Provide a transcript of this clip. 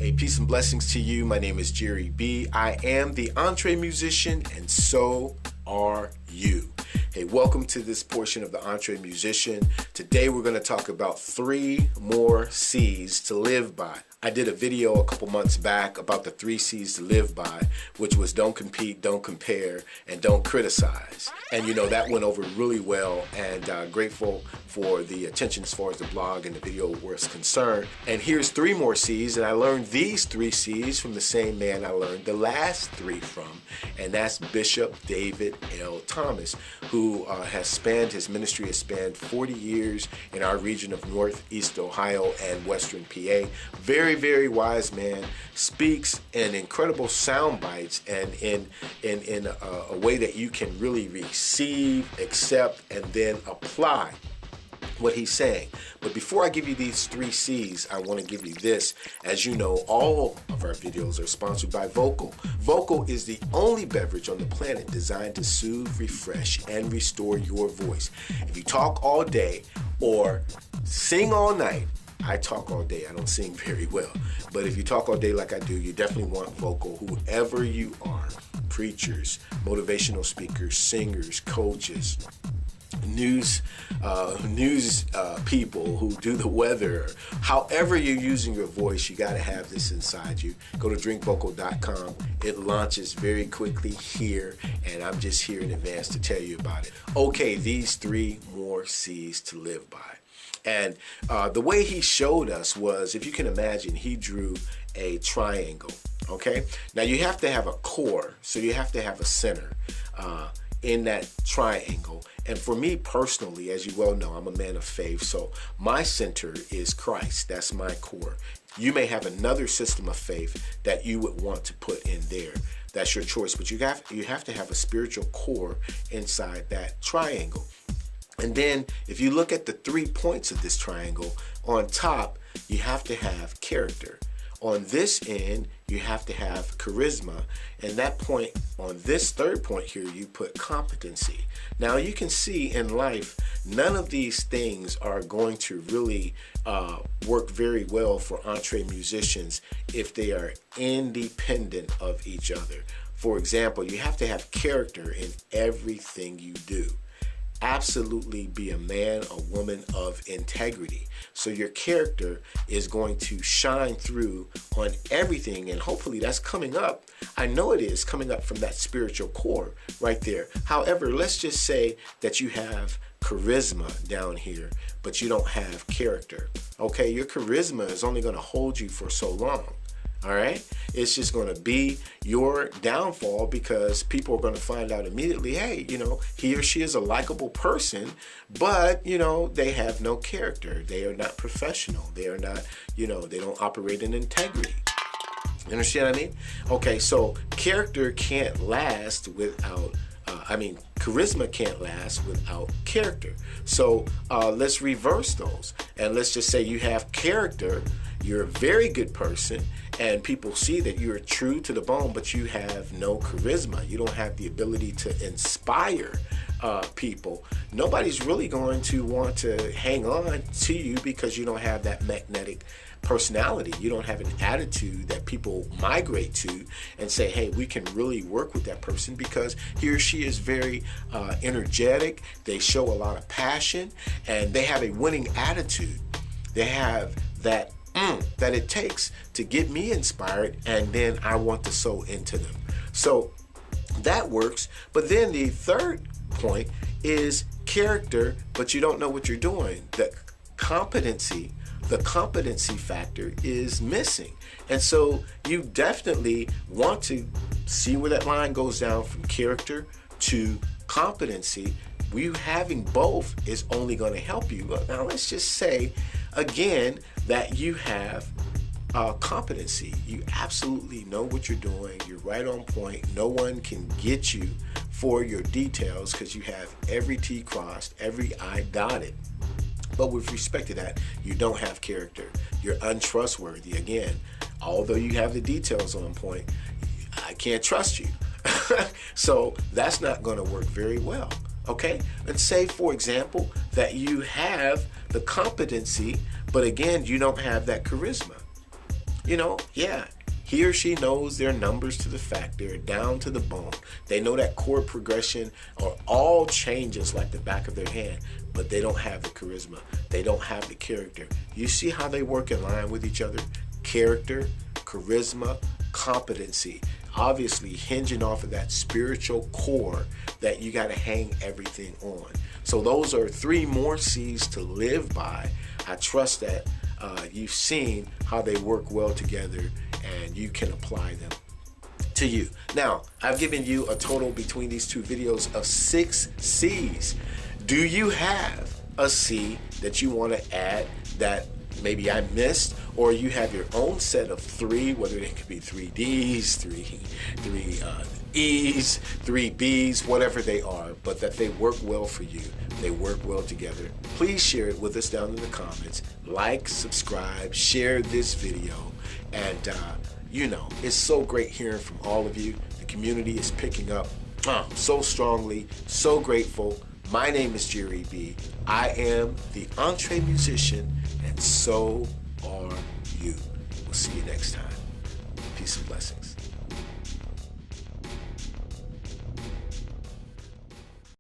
Hey, peace and blessings to you. My name is Jere B. I am the EntreMusician, and so are you. Hey, welcome to this portion of the EntreMusician. Today we're going to talk about 3 more C's to live by. I did a video a couple months back about the 3 C's to live by, which was don't compete, don't compare, and don't criticize. And you know, that went over really well, and grateful for the attention as far as the blog and the video was concerned. And here's 3 more C's, and I learned these 3 C's from the same man I learned the last 3 from, and that's Bishop David L. Thomas, who his ministry has spanned 40 years in our region of Northeast Ohio and Western PA. Very, very wise man, speaks in incredible sound bites and in a way that you can really receive, accept, and then apply what he's saying. But before I give you these 3 C's, I want to give you this. As you know, all of our videos are sponsored by Vocal. Vocal is the only beverage on the planet designed to soothe, refresh, and restore your voice. If you talk all day or sing all night, I talk all day. I don't sing very well. But if you talk all day like I do, you definitely want Vocal. Whoever you are, preachers, motivational speakers, singers, coaches, news people who do the weather, however you're using your voice, you got to have this inside you. Go to drinkvocal.com. It launches very quickly here, and I'm just here in advance to tell you about it. Okay, these 3 more C's to live by. And the way he showed us was, if you can imagine, he drew a triangle, okay? Now you have to have a core, so you have to have a center in that triangle. And for me personally, as you well know, I'm a man of faith, so my center is Christ. That's my core. You may have another system of faith that you would want to put in there. That's your choice, but you have to have a spiritual core inside that triangle. And then if you look at the 3 points of this triangle, on top, you have to have character. On this end, you have to have charisma. And that point, on this 3rd point here, you put competency. Now you can see in life, none of these things are going to really work very well for EntreMusicians if they are independent of each other. For example, you have to have character in everything you do. Absolutely be a man or woman of integrity. So your character is going to shine through on everything, and hopefully that's coming up. I know it is coming up from that spiritual core right there. However, let's just say that you have charisma down here, but you don't have character. Okay, your charisma is only going to hold you for so long. All right, it's just going to be your downfall, because people are going to find out immediately, hey, you know, he or she is a likable person, but, you know, they have no character. They are not professional. They are not, you know, they don't operate in integrity. You understand what I mean? Okay, so character can't last without charisma can't last without character. So let's reverse those. And let's just say you have character, you're a very good person, and people see that you're true to the bone, but you have no charisma. You don't have the ability to inspire people. Nobody's really going to want to hang on to you because you don't have that magnetic personality. You don't have an attitude that people migrate to and say, hey, we can really work with that person because he or she is very energetic. They show a lot of passion, and they have a winning attitude. They have that that it takes to get me inspired, and then I want to sow into them. So that works. But then the 3rd point is character, but you don't know what you're doing. The competency factor is missing. And so you definitely want to see where that line goes down from character to competency. You having both is only going to help you. Now let's just say again that you have competency. You absolutely know what you're doing. You're right on point. No one can get you for your details because you have every T crossed, every I dotted. But with respect to that, you don't have character. You're untrustworthy. Again, although you have the details on point, I can't trust you. So that's not going to work very well. Okay? Let's say, for example, that you have the competency, but again, you don't have that charisma. yeah, he or she knows their numbers to the fact. They're down to the bone. They know that chord progression or all changes like the back of their hand, but they don't have the charisma. They don't have the character. You see how they work in line with each other? Character, charisma, competency. Obviously hinging off of that spiritual core that you got to hang everything on. So those are 3 more C's to live by. I trust that you've seen how they work well together and you can apply them to you. Now, I've given you a total between these 2 videos of 6 C's. Do you have a C that you want to add that maybe I missed, or you have your own set of 3, whether it could be 3 D's, 3 E's, 3 B's, whatever they are, but that they work well for you, they work well together. Please share it with us down in the comments. Like, subscribe, share this video, and it's so great hearing from all of you. The community is picking up so strongly, so grateful. My name is Jere B. I am the EntreMusician, and so are you. We'll see you next time. Peace and blessings.